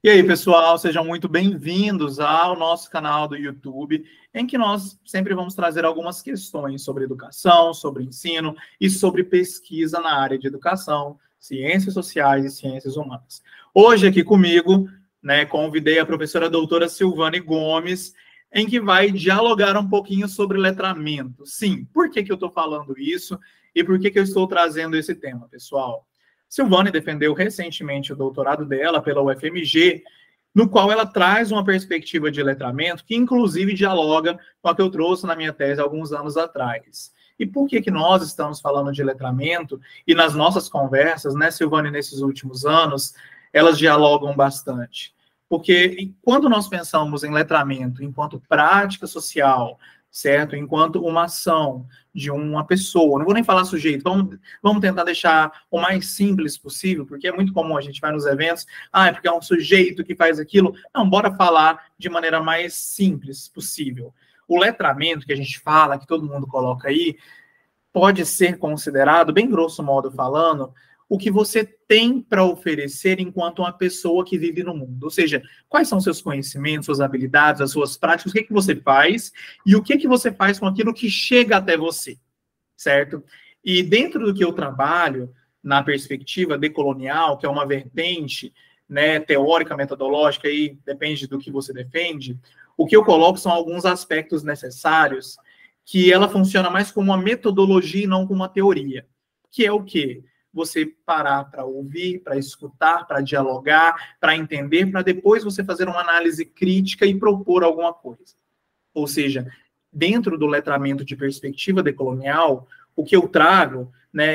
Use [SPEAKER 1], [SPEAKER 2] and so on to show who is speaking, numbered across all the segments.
[SPEAKER 1] E aí, pessoal, sejam muito bem-vindos ao nosso canal do YouTube, em que nós sempre vamos trazer algumas questões sobre educação, sobre ensino e sobre pesquisa na área de educação, ciências sociais e ciências humanas. Hoje aqui comigo, convidei a professora doutora Silvane Gomes, em que vai dialogar um pouquinho sobre letramento. Sim, por que eu estou falando isso e por que eu estou trazendo esse tema, pessoal? Silvane defendeu recentemente o doutorado dela pela UFMG, no qual ela traz uma perspectiva de letramento que, inclusive, dialoga com a que eu trouxe na minha tese alguns anos atrás. E por que nós estamos falando de letramento? E nas nossas conversas, Silvane, nesses últimos anos, elas dialogam bastante. Porque quando nós pensamos em letramento enquanto prática social, certo? Enquanto uma ação de uma pessoa, não vou nem falar sujeito, vamos tentar deixar o mais simples possível, porque é muito comum a gente vai nos eventos, é porque é um sujeito que faz aquilo. Não, bora falar de maneira mais simples possível. O letramento que a gente fala, que todo mundo coloca aí, pode ser considerado, bem grosso modo falando, o que você tem para oferecer enquanto uma pessoa que vive no mundo. Ou seja, quais são seus conhecimentos, suas habilidades, as suas práticas, o que você faz e o que você faz com aquilo que chega até você, certo? E dentro do que eu trabalho, na perspectiva decolonial, que é uma vertente teórica, metodológica, aí depende do que você defende, o que eu coloco são alguns aspectos necessários que ela funciona mais como uma metodologia e não como uma teoria. Que é o quê? Você parar para ouvir, para escutar, para dialogar, para entender, para depois você fazer uma análise crítica e propor alguma coisa. Ou seja, dentro do letramento de perspectiva decolonial, o que eu trago,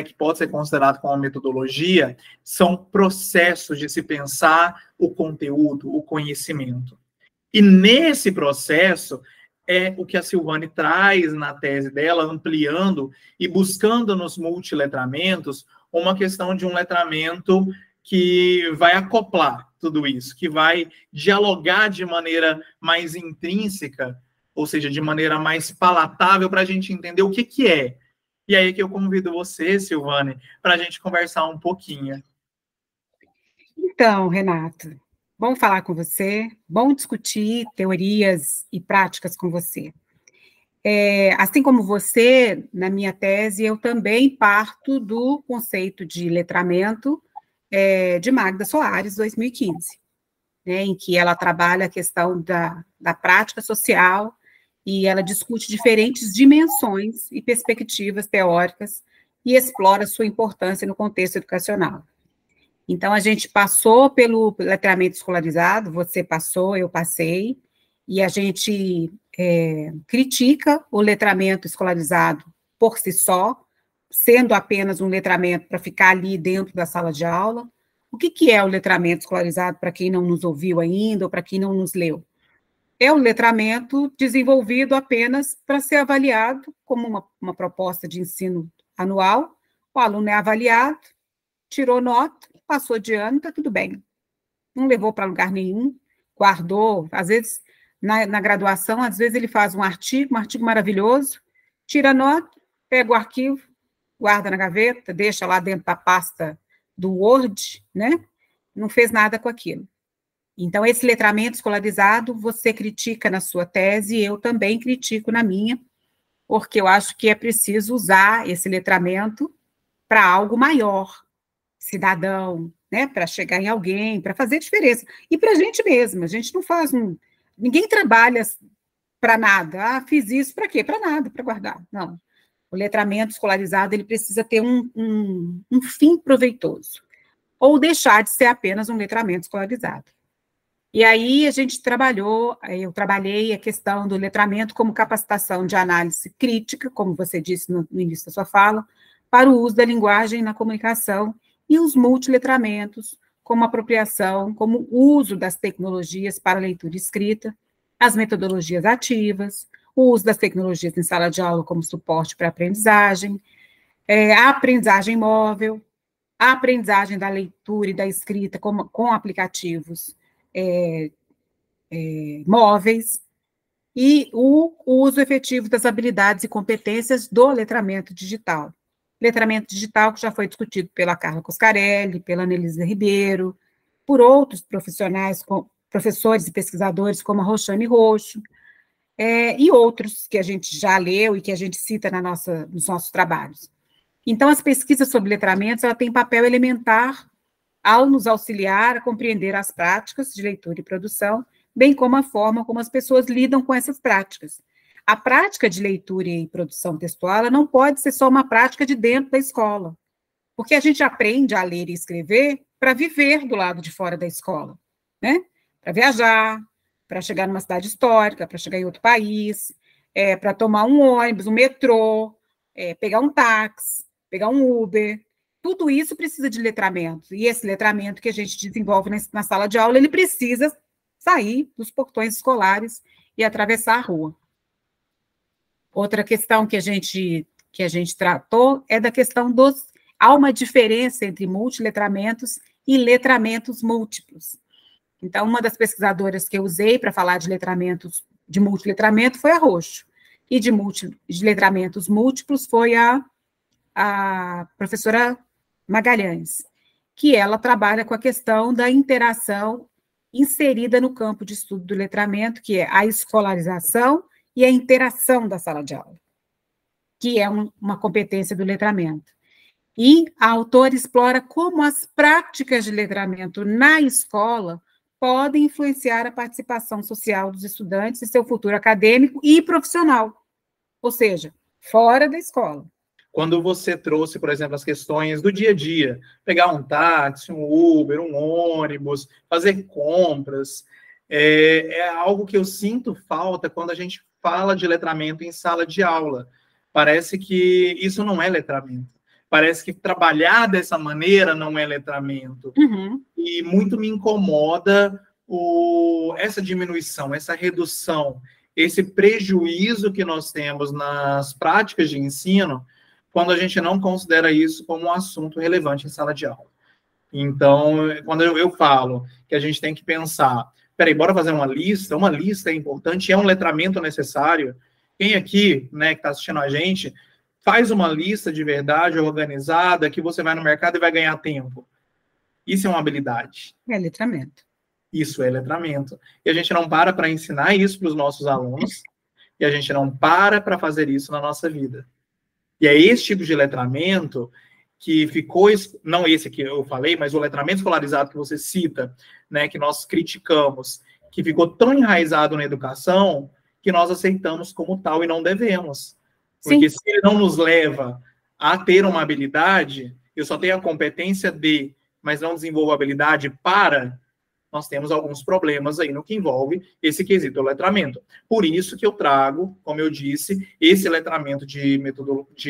[SPEAKER 1] que pode ser considerado como uma metodologia, são processos de se pensar o conteúdo, o conhecimento. E nesse processo é o que a Silvane traz na tese dela, ampliando e buscando nos multiletramentos uma questão de um letramento que vai acoplar tudo isso, que vai dialogar de maneira mais intrínseca, ou seja, de maneira mais palatável para a gente entender o que é. E aí que eu convido você, Silvane, para a gente conversar um pouquinho.
[SPEAKER 2] Então, Renato, bom falar com você, bom discutir teorias e práticas com você. Assim como você, na minha tese, eu também parto do conceito de letramento de Magda Soares, 2015, em que ela trabalha a questão da prática social e ela discute diferentes dimensões e perspectivas teóricas e explora sua importância no contexto educacional. Então, a gente passou pelo letramento escolarizado, você passou, eu passei, e a gente critica o letramento escolarizado por si só, sendo apenas um letramento para ficar ali dentro da sala de aula. O que é o letramento escolarizado, para quem não nos ouviu ainda, ou para quem não nos leu? É um letramento desenvolvido apenas para ser avaliado como uma proposta de ensino anual. O aluno é avaliado, tirou nota, passou de ano, está tudo bem. Não levou para lugar nenhum, guardou. Às vezes, na graduação, às vezes ele faz um artigo maravilhoso, tira nota, pega o arquivo, guarda na gaveta, deixa lá dentro da pasta do Word, Não fez nada com aquilo. Então, esse letramento escolarizado, você critica na sua tese, eu também critico na minha, porque eu acho que é preciso usar esse letramento para algo maior, cidadão, para chegar em alguém, para fazer diferença. E para a gente mesma, a gente não faz ninguém trabalha para nada. Fiz isso para quê? Para nada, para guardar. Não. O letramento escolarizado, ele precisa ter um fim proveitoso, ou deixar de ser apenas um letramento escolarizado. E aí eu trabalhei a questão do letramento como capacitação de análise crítica, como você disse no início da sua fala, para o uso da linguagem na comunicação, e os multiletramentos, como apropriação, como uso das tecnologias para leitura e escrita, as metodologias ativas, o uso das tecnologias em sala de aula como suporte para a aprendizagem, a aprendizagem móvel, a aprendizagem da leitura e da escrita com aplicativos móveis, e o uso efetivo das habilidades e competências do letramento digital. Letramento digital que já foi discutido pela Carla Coscarelli, pela Anelisa Ribeiro, por outros profissionais, professores e pesquisadores como a Roxane Roxo, e outros que a gente já leu e que a gente cita nos nossos trabalhos. Então, as pesquisas sobre letramentos, ela tem papel elementar ao nos auxiliar a compreender as práticas de leitura e produção, bem como a forma como as pessoas lidam com essas práticas. A prática de leitura e produção textual, ela não pode ser só uma prática de dentro da escola, porque a gente aprende a ler e escrever para viver do lado de fora da escola, né? Para viajar, para chegar numa cidade histórica, para chegar em outro país, para tomar um ônibus, um metrô, pegar um táxi, pegar um Uber. Tudo isso precisa de letramento. E esse letramento que a gente desenvolve na sala de aula, ele precisa sair dos portões escolares e atravessar a rua. Outra questão que a gente tratou é da questão há uma diferença entre multiletramentos e letramentos múltiplos. Então, uma das pesquisadoras que eu usei para falar de multiletramento foi a Roxo, e de letramentos múltiplos foi a professora Magalhães, que ela trabalha com a questão da interação inserida no campo de estudo do letramento, que é a escolarização e a interação da sala de aula, que é uma competência do letramento. E a autora explora como as práticas de letramento na escola podem influenciar a participação social dos estudantes e seu futuro acadêmico e profissional, ou seja, fora da escola.
[SPEAKER 1] Quando você trouxe, por exemplo, as questões do dia a dia, pegar um táxi, um Uber, um ônibus, fazer compras, é algo que eu sinto falta quando a gente fala de letramento em sala de aula. Parece que isso não é letramento. Parece que trabalhar dessa maneira não é letramento.
[SPEAKER 2] Uhum.
[SPEAKER 1] E muito me incomoda essa diminuição, essa redução, esse prejuízo que nós temos nas práticas de ensino, quando a gente não considera isso como um assunto relevante em sala de aula. Então, quando eu falo que a gente tem que pensar, peraí, bora fazer uma lista é importante, é um letramento necessário. Quem aqui, né, que está assistindo a gente, faz uma lista de verdade, organizada, que você vai no mercado e vai ganhar tempo. Isso é uma habilidade.
[SPEAKER 2] É letramento.
[SPEAKER 1] Isso é letramento. E a gente não para ensinar isso para os nossos alunos, e a gente não para fazer isso na nossa vida. E é esse tipo de letramento que ficou, não esse que eu falei, mas o letramento escolarizado que você cita, né, que nós criticamos, que ficou tão enraizado na educação, que nós aceitamos como tal e não devemos. Porque se ele não nos leva a ter uma habilidade, eu só tenho a competência de, mas não desenvolvo a habilidade para, nós temos alguns problemas aí no que envolve esse quesito do letramento. Por isso que eu trago, como eu disse, esse letramento de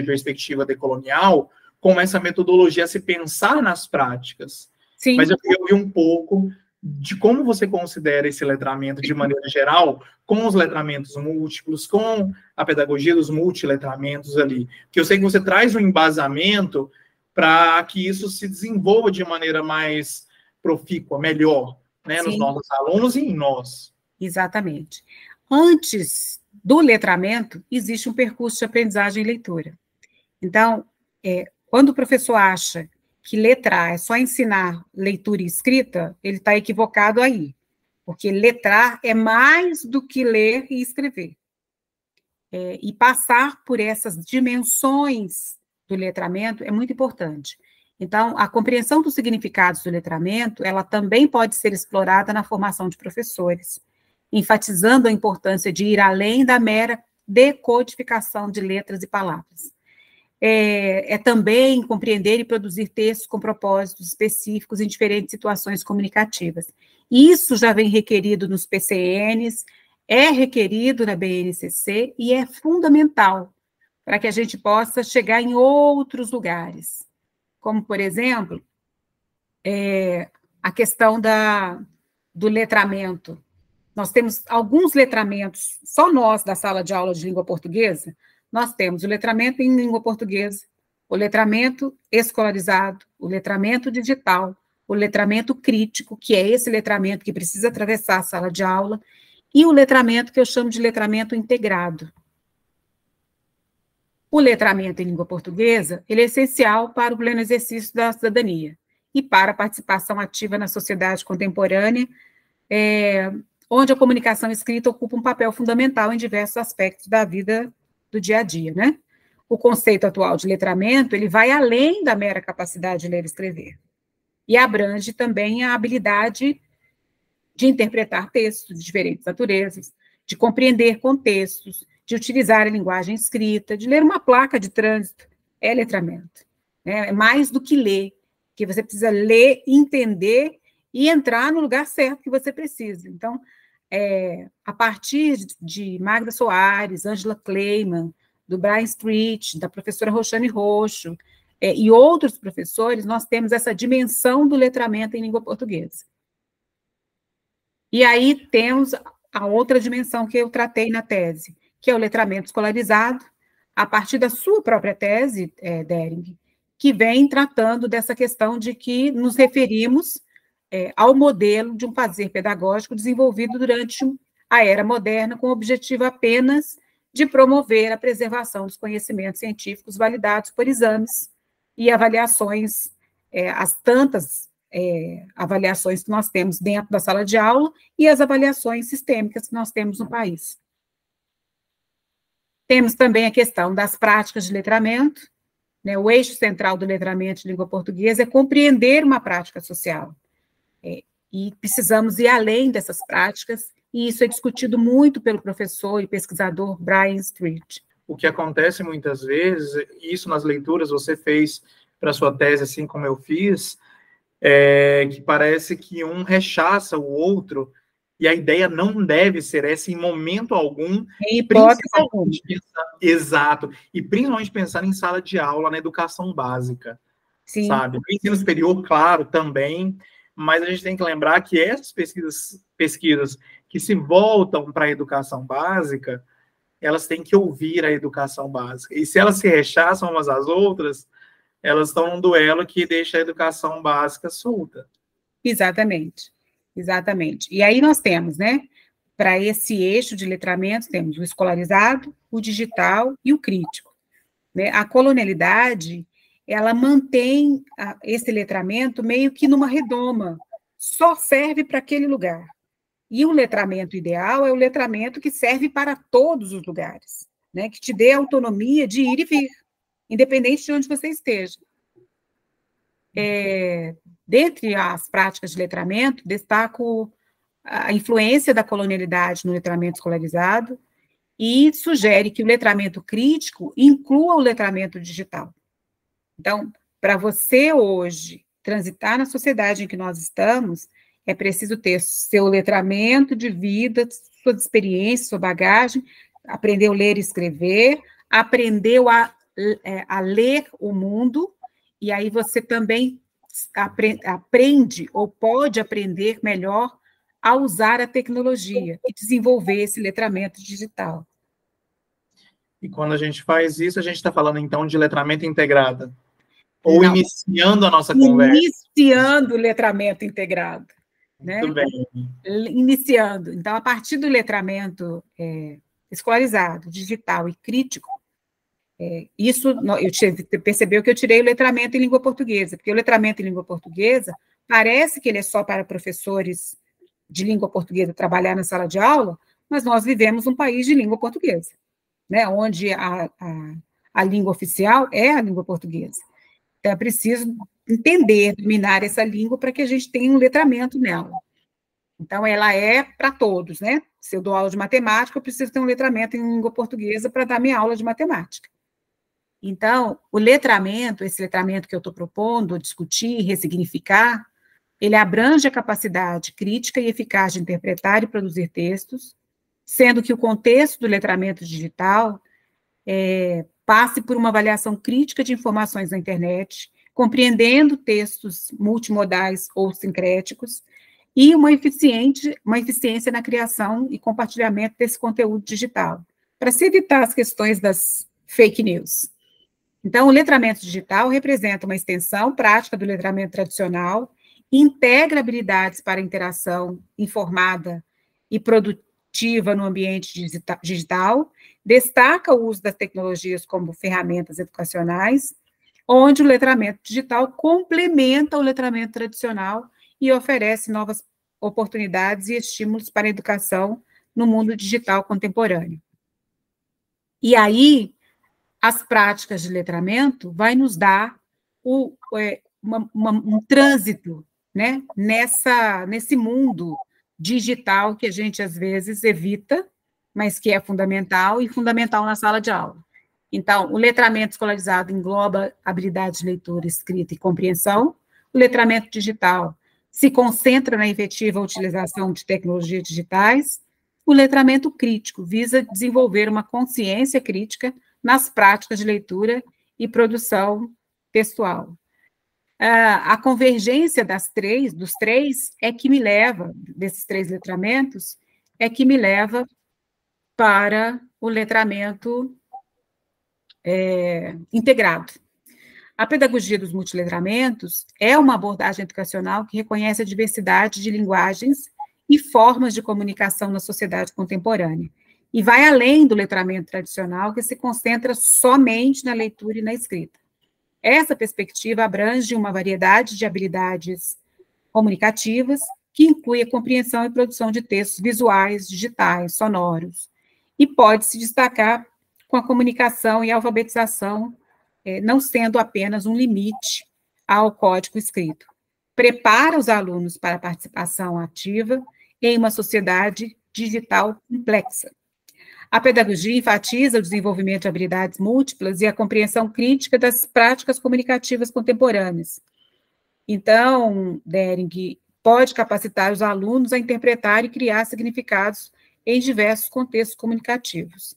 [SPEAKER 1] perspectiva decolonial como essa metodologia a se pensar nas práticas.
[SPEAKER 2] Sim.
[SPEAKER 1] Mas eu queria ouvir um pouco de como você considera esse letramento de maneira geral, com os letramentos múltiplos, com a pedagogia dos multiletramentos ali. Porque eu sei que você traz um embasamento para que isso se desenvolva de maneira mais profícua, melhor, né, nos nossos alunos e em nós.
[SPEAKER 2] Exatamente. Antes do letramento, existe um percurso de aprendizagem e leitura. Então, quando o professor acha que letrar é só ensinar leitura e escrita, ele está equivocado aí, porque letrar é mais do que ler e escrever. E passar por essas dimensões do letramento é muito importante. Então, a compreensão dos significados do letramento, ela também pode ser explorada na formação de professores, enfatizando a importância de ir além da mera decodificação de letras e palavras. Também compreender e produzir textos com propósitos específicos em diferentes situações comunicativas. Isso já vem requerido nos PCNs, é requerido na BNCC e é fundamental para que a gente possa chegar em outros lugares. Como, por exemplo, a questão do letramento. Nós temos alguns letramentos, só nós da sala de aula de língua portuguesa, nós temos o letramento em língua portuguesa, o letramento escolarizado, o letramento digital, o letramento crítico, que é esse letramento que precisa atravessar a sala de aula, e o letramento que eu chamo de letramento integrado. O letramento em língua portuguesa, ele é essencial para o pleno exercício da cidadania. e para a participação ativa na sociedade contemporânea, onde a comunicação escrita ocupa um papel fundamental em diversos aspectos da vida do dia a dia, né? O conceito atual de letramento, ele vai além da mera capacidade de ler e escrever, e abrange também a habilidade de interpretar textos de diferentes naturezas, de compreender contextos, de utilizar a linguagem escrita, de ler uma placa de trânsito, é letramento. Né? É mais do que ler, que você precisa ler, entender e entrar no lugar certo que você precisa. Então, a partir de Magda Soares, Angela Kleiman, do Brian Street, da professora Roxane Roxo, e outros professores, nós temos essa dimensão do letramento em língua portuguesa. E aí temos a outra dimensão que eu tratei na tese, que é o letramento escolarizado, a partir da sua própria tese, Dering, que vem tratando dessa questão de que nos referimos ao modelo de um fazer pedagógico desenvolvido durante a era moderna, com o objetivo apenas de promover a preservação dos conhecimentos científicos validados por exames e avaliações, as tantas avaliações que nós temos dentro da sala de aula e as avaliações sistêmicas que nós temos no país. Temos também a questão das práticas de letramento, né? O eixo central do letramento de língua portuguesa é compreender uma prática social, e precisamos ir além dessas práticas, e isso é discutido muito pelo professor e pesquisador Brian Street.
[SPEAKER 1] O que acontece muitas vezes, isso nas leituras você fez para sua tese, assim como eu fiz, que parece que um rechaça o outro, e a ideia não deve ser essa em momento algum.
[SPEAKER 2] Em hipótese alguma.
[SPEAKER 1] Exato. E principalmente pensar em sala de aula, na educação básica.
[SPEAKER 2] Sim.
[SPEAKER 1] Sabe? No ensino superior, claro, também, mas a gente tem que lembrar que essas pesquisas que se voltam para a educação básica, elas têm que ouvir a educação básica. E se elas se rechaçam umas às outras, elas estão num duelo que deixa a educação básica solta.
[SPEAKER 2] Exatamente, exatamente. E aí nós temos, né, para esse eixo de letramento, temos o escolarizado, o digital e o crítico. Né? A colonialidade, ela mantém esse letramento meio que numa redoma, só serve para aquele lugar. E o letramento ideal é o letramento que serve para todos os lugares, né, que te dê autonomia de ir e vir, independente de onde você esteja. Dentre as práticas de letramento, destaco a influência da colonialidade no letramento escolarizado e sugere que o letramento crítico inclua o letramento digital. Então, para você hoje transitar na sociedade em que nós estamos, é preciso ter seu letramento de vida, suas experiências, sua bagagem, aprender a ler e escrever, aprendeu a ler o mundo, e aí você também aprende ou pode aprender melhor a usar a tecnologia e desenvolver esse letramento digital.
[SPEAKER 1] E quando a gente faz isso, a gente está falando, então, de letramento integrado. Ou não, iniciando a nossa conversa.
[SPEAKER 2] Iniciando o letramento integrado. Né?
[SPEAKER 1] Muito bem.
[SPEAKER 2] Iniciando. Então, a partir do letramento escolarizado, digital e crítico, isso, percebeu que eu tirei o letramento em língua portuguesa, porque o letramento em língua portuguesa parece que ele é só para professores de língua portuguesa trabalhar na sala de aula, mas nós vivemos um país de língua portuguesa, né, onde a língua oficial é a língua portuguesa. Então, é preciso entender, dominar essa língua para que a gente tenha um letramento nela. Então, ela é para todos, né? Se eu dou aula de matemática, eu preciso ter um letramento em língua portuguesa para dar minha aula de matemática. Então, o letramento, esse letramento que eu estou propondo, discutir, ressignificar, ele abrange a capacidade crítica e eficaz de interpretar e produzir textos, sendo que o contexto do letramento digital passe por uma avaliação crítica de informações na internet, compreendendo textos multimodais ou sincréticos, e uma eficiência na criação e compartilhamento desse conteúdo digital, para se evitar as questões das fake news. Então, o letramento digital representa uma extensão prática do letramento tradicional, integra habilidades para interação informada e produtiva no ambiente digital, destaca o uso das tecnologias como ferramentas educacionais, onde o letramento digital complementa o letramento tradicional e oferece novas oportunidades e estímulos para a educação no mundo digital contemporâneo. E aí, as práticas de letramento vai nos dar um trânsito, né, nesse mundo digital que a gente, às vezes, evita, mas que é fundamental e fundamental na sala de aula. Então, o letramento escolarizado engloba habilidades de leitura, escrita e compreensão. O letramento digital se concentra na efetiva utilização de tecnologias digitais. O letramento crítico visa desenvolver uma consciência crítica nas práticas de leitura e produção textual. A convergência dos três, é que me leva, desses três letramentos, é que me leva para o letramento integrado. A pedagogia dos multiletramentos é uma abordagem educacional que reconhece a diversidade de linguagens e formas de comunicação na sociedade contemporânea, e vai além do letramento tradicional, que se concentra somente na leitura e na escrita. Essa perspectiva abrange uma variedade de habilidades comunicativas, que inclui a compreensão e produção de textos visuais, digitais, sonoros, e pode se destacar com a comunicação e a alfabetização, não sendo apenas um limite ao código escrito. Prepara os alunos para a participação ativa em uma sociedade digital complexa. A pedagogia enfatiza o desenvolvimento de habilidades múltiplas e a compreensão crítica das práticas comunicativas contemporâneas. Então, Dering pode capacitar os alunos a interpretar e criar significados em diversos contextos comunicativos.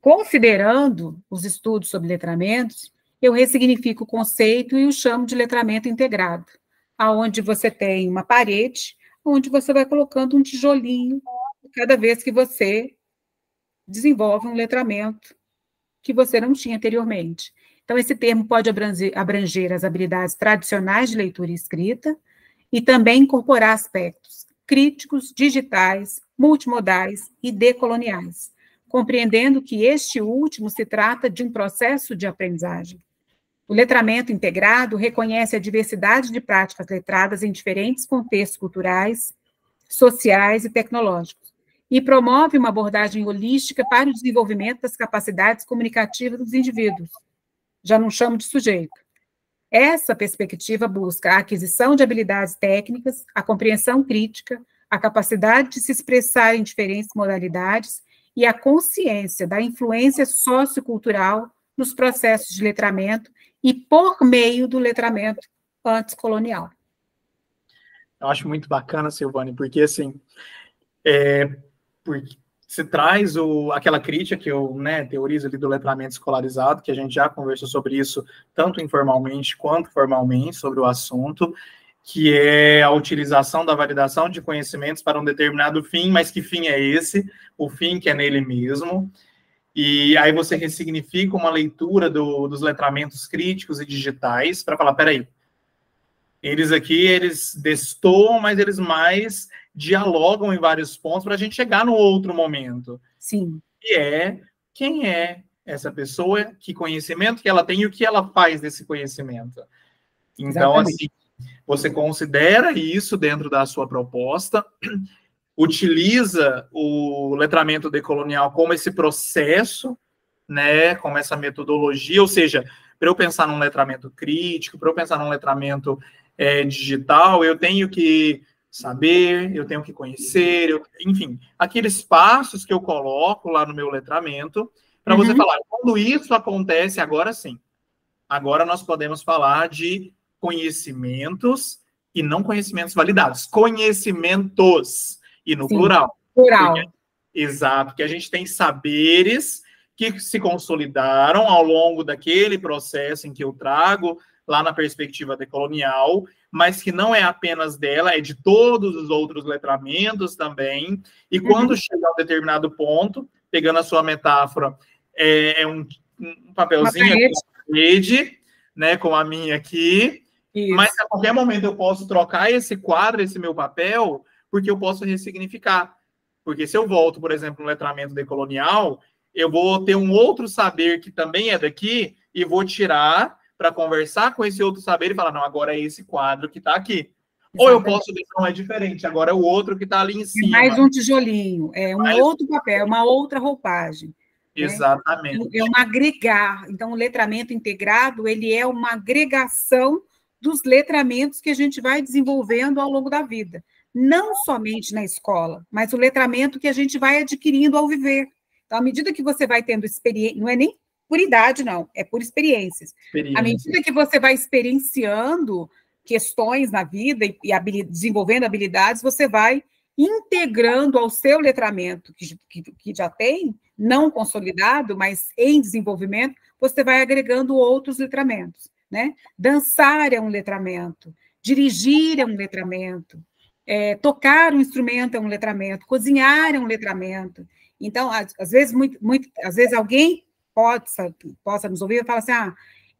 [SPEAKER 2] Considerando os estudos sobre letramentos, eu ressignifico o conceito e o chamo de letramento integrado, aonde você tem uma parede, onde você vai colocando um tijolinho cada vez que você desenvolve um letramento que você não tinha anteriormente. Então, esse termo pode abranger as habilidades tradicionais de leitura e escrita e também incorporar aspectos críticos, digitais, multimodais e decoloniais, compreendendo que este último se trata de um processo de aprendizagem. O letramento integrado reconhece a diversidade de práticas letradas em diferentes contextos culturais, sociais e tecnológicos, e promove uma abordagem holística para o desenvolvimento das capacidades comunicativas dos indivíduos. Já não chamo de sujeito. Essa perspectiva busca a aquisição de habilidades técnicas, a compreensão crítica, a capacidade de se expressar em diferentes modalidades e a consciência da influência sociocultural nos processos de letramento e por meio do letramento anticolonial.
[SPEAKER 1] Eu acho muito bacana, Silvane, porque, assim, porque você traz aquela crítica que eu teorizo ali do letramento escolarizado, que a gente já conversou sobre isso, tanto informalmente quanto formalmente, sobre o assunto, que é a utilização da validação de conhecimentos para um determinado fim, mas que fim é esse? O fim que é nele mesmo. E aí você ressignifica uma leitura dos letramentos críticos e digitais para falar, peraí, eles destoam, mas eles mais dialogam em vários pontos para a gente chegar no outro momento.
[SPEAKER 2] Sim.
[SPEAKER 1] E quem é essa pessoa, que conhecimento que ela tem e o que ela faz desse conhecimento. Então, exatamente. Assim, você considera isso dentro da sua proposta, utiliza o letramento decolonial como esse processo, né, como essa metodologia, ou seja, para eu pensar num letramento crítico, para eu pensar num letramento digital, eu tenho que saber, eu tenho que conhecer, enfim, aqueles passos que eu coloco lá no meu letramento, para você falar, quando isso acontece, agora sim, agora nós podemos falar de conhecimentos e não conhecimentos validados, conhecimentos, e no plural.
[SPEAKER 2] Plural.
[SPEAKER 1] Exato, que a gente tem saberes que se consolidaram ao longo daquele processo em que eu trago lá na perspectiva decolonial, mas que não é apenas dela, é de todos os outros letramentos também, e quando chega a um determinado ponto, pegando a sua metáfora, um papelzinho aqui na parede, né, como a minha aqui, isso. Mas a qualquer momento eu posso trocar esse quadro, esse meu papel, porque eu posso ressignificar. Porque se eu volto, por exemplo, no letramento decolonial, eu vou ter um outro saber que também é daqui, e vou tirar para conversar com esse outro saber e falar, não, agora é esse quadro que está aqui. Exatamente. Ou eu posso ver, não, é diferente, agora é o outro que está ali em cima.
[SPEAKER 2] É mais um tijolinho, é um outro papel, uma outra roupagem.
[SPEAKER 1] Exatamente.
[SPEAKER 2] Né? É um agregar. Então, o letramento integrado, ele é uma agregação dos letramentos que a gente vai desenvolvendo ao longo da vida. Não somente na escola, mas o letramento que a gente vai adquirindo ao viver. Então, à medida que você vai tendo experiência, não é nem por idade, não, é por experiências. À medida que você vai experienciando questões na vida e desenvolvendo habilidades, você vai integrando ao seu letramento, que já tem, não consolidado, mas em desenvolvimento, você vai agregando outros letramentos. Né? Dançar é um letramento, dirigir é um letramento, tocar um instrumento é um letramento, cozinhar é um letramento. Então, às vezes, às vezes alguém possa nos ouvir e falar assim,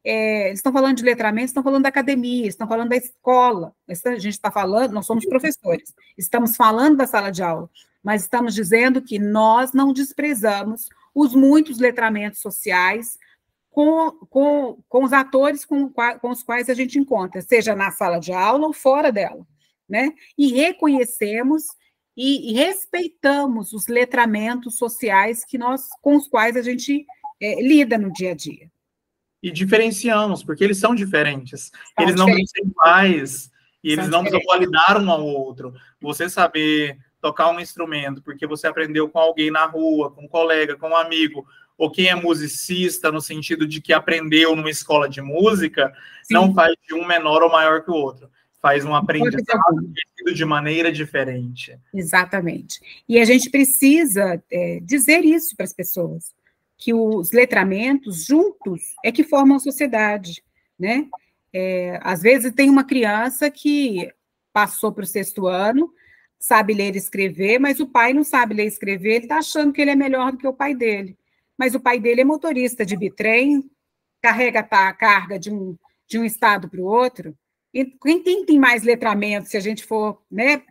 [SPEAKER 2] eles estão falando de letramento, estão falando da academia, estão falando da escola, a gente está falando, nós somos professores, estamos falando da sala de aula, mas estamos dizendo que nós não desprezamos os muitos letramentos sociais com os atores com os quais a gente encontra, seja na sala de aula ou fora dela, né? E reconhecemos e respeitamos os letramentos sociais com os quais a gente lida no dia a dia.
[SPEAKER 1] E diferenciamos, porque eles são diferentes. Eles não são iguais, e eles não precisam validar um ao outro. Você saber tocar um instrumento, porque você aprendeu com alguém na rua, com um colega, com um amigo, ou quem é musicista, no sentido de que aprendeu numa escola de música, sim, não faz de um menor ou maior que o outro. Faz um aprendizado de maneira diferente.
[SPEAKER 2] Exatamente. E a gente precisa dizer isso para as pessoas, que os letramentos juntos é que formam a sociedade, né? Às vezes tem uma criança que passou para o 6º ano, sabe ler e escrever, mas o pai não sabe ler e escrever, ele está achando que ele é melhor do que o pai dele. Mas o pai dele é motorista de bitrem, carrega a carga de um estado para o outro. E quem tem mais letramento, se a gente for, né,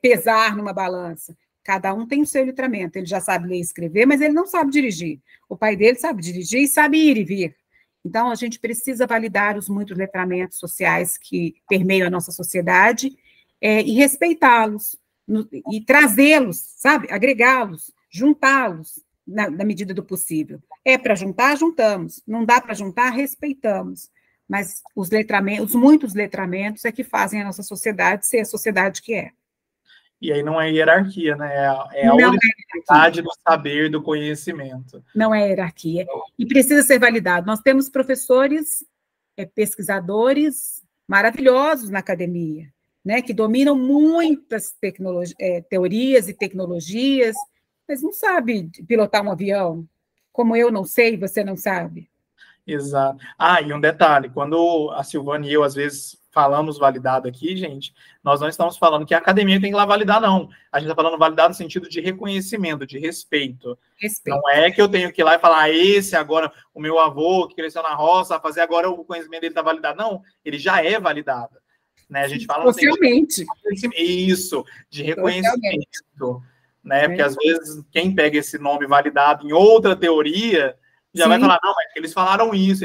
[SPEAKER 2] pesar numa balança? Cada um tem o seu letramento. Ele já sabe ler e escrever, mas ele não sabe dirigir. O pai dele sabe dirigir e sabe ir e vir. Então, a gente precisa validar os muitos letramentos sociais que permeiam a nossa sociedade e respeitá-los, e trazê-los, sabe? Agregá-los, juntá-los na medida do possível. É para juntar, juntamos. Não dá para juntar, respeitamos. Mas os muitos letramentos é que fazem a nossa sociedade ser a sociedade que é.
[SPEAKER 1] E aí não é hierarquia, né? É a unicidade do saber, do conhecimento.
[SPEAKER 2] Não é hierarquia. E precisa ser validado. Nós temos professores, pesquisadores maravilhosos na academia, né? Que dominam muitas teorias e tecnologias, mas não sabe pilotar um avião, como eu não sei, você não sabe.
[SPEAKER 1] Exato. E um detalhe, quando a Silvana e eu, às vezes, falamos validado aqui, gente, nós não estamos falando que a academia tem que ir lá validar, não. A gente está falando validado no sentido de reconhecimento, de respeito. Não é que eu tenho que ir lá e falar, esse agora, o meu avô que cresceu na roça, fazer agora o conhecimento dele está validado. Não, ele já é validado. Né? A gente fala
[SPEAKER 2] socialmente.
[SPEAKER 1] Isso, de reconhecimento. Né? Porque, às vezes, quem pega esse nome validado em outra teoria já vai falar, não, mas eles falaram isso,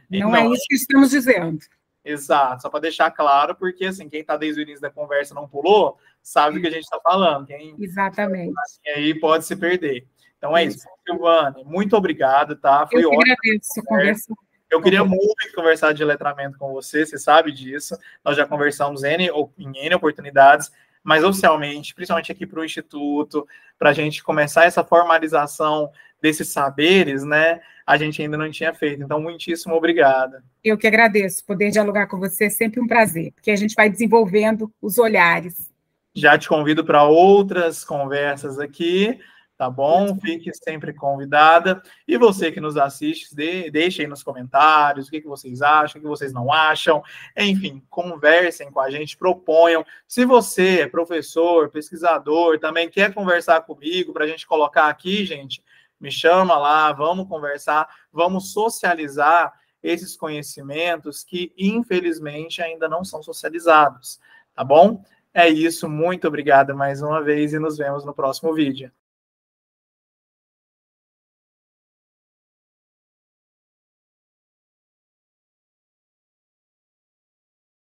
[SPEAKER 2] Não é isso que estamos dizendo.
[SPEAKER 1] Exato, só para deixar claro, porque assim, quem está desde o início da conversa não pulou, sabe do que a gente está falando.
[SPEAKER 2] Exatamente.
[SPEAKER 1] Assim, aí pode se perder. Então é isso. Silvane, muito obrigado, tá? Foi ótimo.
[SPEAKER 2] Agradeço a conversa.
[SPEAKER 1] Eu queria muito conversar de letramento com você sabe disso. Nós já conversamos em N oportunidades, mas oficialmente, principalmente aqui para o Instituto, para a gente começar essa formalização desses saberes, né, a gente ainda não tinha feito. Então, muitíssimo obrigado.
[SPEAKER 2] Eu que agradeço. Poder dialogar com você é sempre um prazer, porque a gente vai desenvolvendo os olhares.
[SPEAKER 1] Já te convido para outras conversas aqui, tá bom? Fique sempre convidada. E você que nos assiste, deixe aí nos comentários o que vocês acham, o que vocês não acham. Enfim, conversem com a gente, proponham. Se você é professor, pesquisador, também quer conversar comigo para a gente colocar aqui, gente, me chama lá, vamos conversar, vamos socializar esses conhecimentos que, infelizmente, ainda não são socializados, tá bom? É isso, muito obrigado mais uma vez e nos vemos no próximo vídeo.